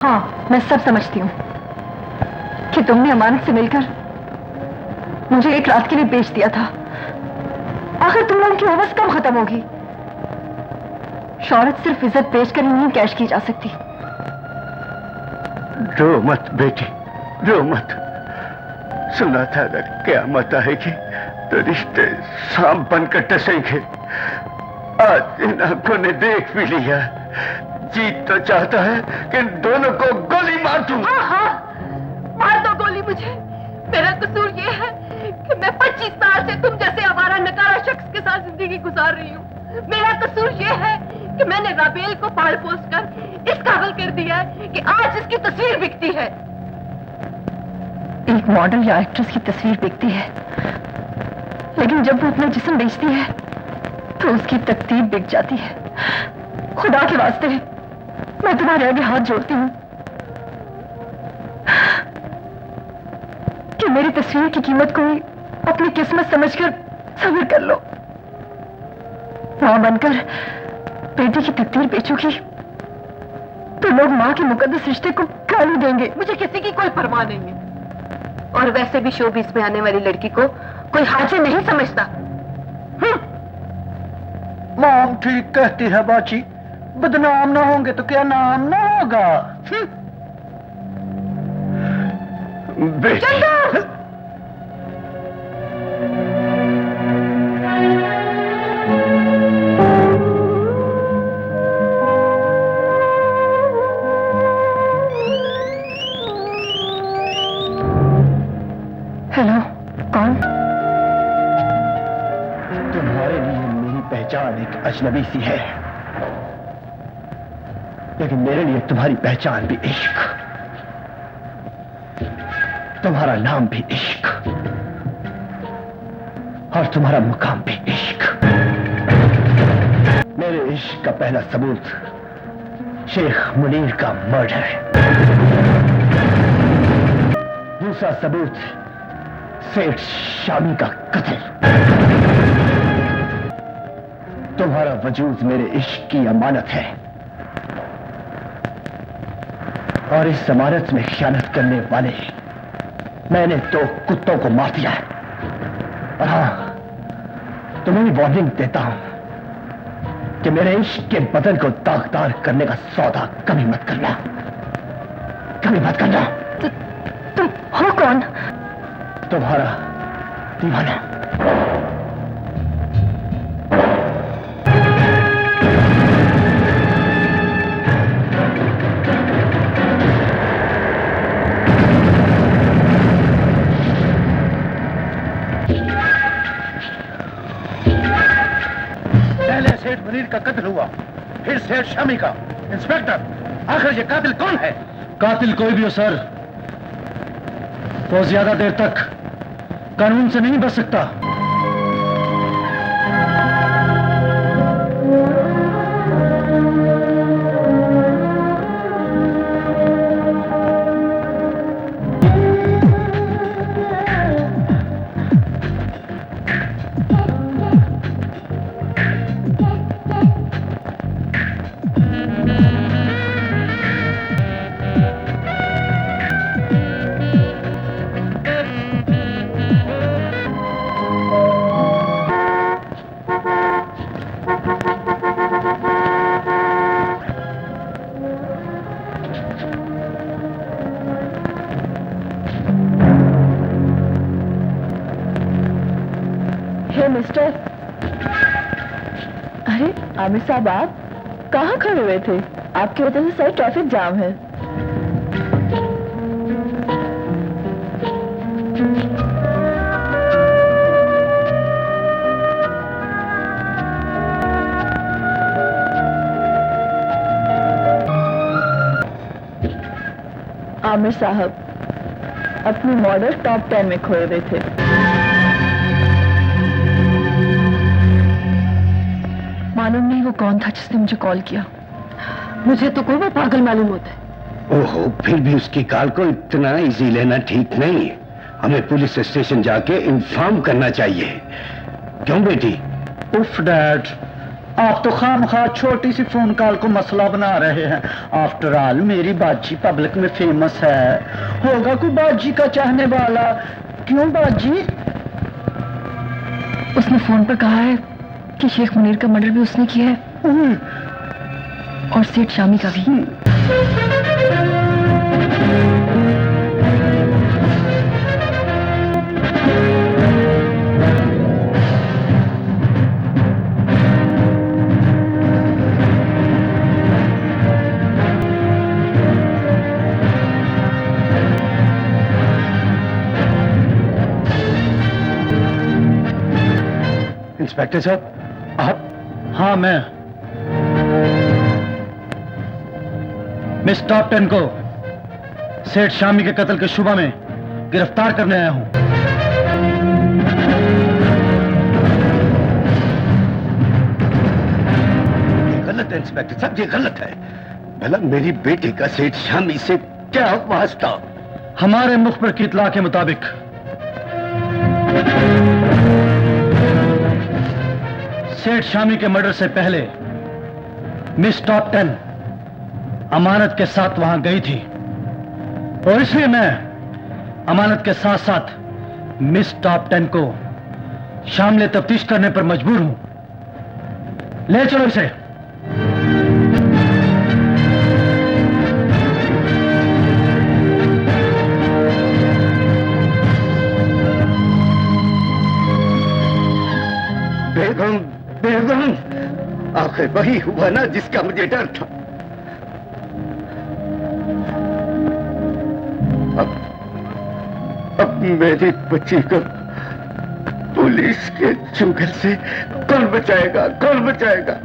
हाँ, मैं सब समझती हूँ कि तुमने अमानत से मिलकर मुझे एक रात के लिए बेच दिया था। आखिर तुम लोगों की हवस कब खत्म होगी? शौहरत सिर्फ इज्जत बेचकर ही नहीं कैश की जा सकती। रो मत बेटी, रो मत। सुना था अगर क़यामत आएगी तो रिश्ते सांप बनकर टसेंगे। आज इन आंखों ने देख भी लिया। जीत तो चाहता है कि इन दोनों को गोली मार दूं। हाँ हाँ, मार दो गोली मुझे। मेरा कसूर ये है कि मैं 25 साल से तुम जैसे आवारा नकारा शख्स के साथ जिंदगी गुजार रही हूँ। मेरा कसूर ये है कि मैंने राबेल को पाल पोस कर इस काबिल कर दिया है कि आज इसकी तस्वीर बिकती है। एक मॉडल या एक्ट्रेस की तस्वीर बिकती है, लेकिन जब वो अपना जिस्म बेचती है तो उसकी तकदीर बिक जाती है। खुदा के वास्ते मैं तुम्हारे आगे हाथ जोड़ती हूँ कि मेरी तस्वीर की कीमत को ही अपनी किस्मत समझकर सब्र कर लो। मां बनकर बेटी की तकदीर बेचोगी तो लोग मां के मुकद्दस रिश्ते को गाली देंगे। मुझे किसी की कोई परवाह नहीं है, और वैसे भी शोबिस में आने वाली लड़की को कोई हाजिर नहीं समझता। मॉम ठीक कहती है बाची, बदनाम ना होंगे तो क्या नाम ना होगा। बेटी हेलो, कौन? तुम्हारे लिए मेरी पहचान एक अजनबी सी है, लेकिन मेरे लिए तुम्हारी पहचान भी इश्क, तुम्हारा नाम भी इश्क, और तुम्हारा मुकाम भी इश्क। मेरे इश्क का पहला सबूत शेख मुनीर का मर्डर है। दूसरा सबूत सेठ शामी का कत्ल। तुम्हारा वजूद मेरे इश्क की अमानत है, और इस अमानत में खयानत करने वाले मैंने 2 कुत्तों को मार दिया है। और हाँ, तुम्हें वार्निंग देता हूं कि मेरे इश्क के बदन को दागदार करने का सौदा कभी मत करना, कभी मत करना। तुम हो कौन? तुम्हारा दीवाना। पहले सेठ मुनीर का कत्ल हुआ, फिर सेठ शामी का। इंस्पेक्टर, आखिर ये कातिल कौन है? कातिल कोई भी हो सर, वो ज्यादा देर तक कानून से नहीं बच सकता। मिस्टर, अरे आमिर साहब, आप कहाँ खड़े हुए थे? आपकी वजह से सारी ट्रैफिक जाम है। आमिर साहब अपनी मॉडल टॉप 10 में खोए हुए थे। मालूम नहीं वो कौन था जिसने मुझे कॉल किया। मुझे तो कोई वो पागल मालूम होता है। ओहो, फिर भी उसकी कॉल को इतना इजी लेना ठीक नहीं। हमें पुलिस स्टेशन जाके इन्फॉर्म करना चाहिए। क्यों बेटी? उफ डैड, आप तो खामखा छोटी सी फोन कॉल को मसला बना रहे हैं। आफ्टर ऑल मेरी बाजी पब्लिक में फेमस है, होगा कोई बाजी का चाहने वाला। क्यों बाजी? उसने फोन पर कहा है कि शेख मुनीर का मर्डर भी उसने किया है और सेठ शामी का भी। इंस्पेक्टर साहब, आप? हाँ, मैं मिस टॉप 10 को सेठ शामी के कत्ल के शुबा में गिरफ्तार करने आया हूं। ये गलत है इंस्पेक्टर साहब, ये गलत है। भला मेरी बेटी का सेठ शामी से क्या वास्ता? हमारे मुखबिर की इत्तला के मुताबिक सेठ शामी के मर्डर से पहले मिस टॉप 10 अमानत के साथ वहां गई थी और इसलिए मैं अमानत के साथ साथ मिस टॉप 10 को शामिल तफ्तीश करने पर मजबूर हूं। ले चलो इसे। बेगम, बेगम, आखिर वही हुआ ना जिसका मुझे डर था। अब मेरी बच्ची को पुलिस के चुंगल से कौन बचाएगा, कौन बचाएगा?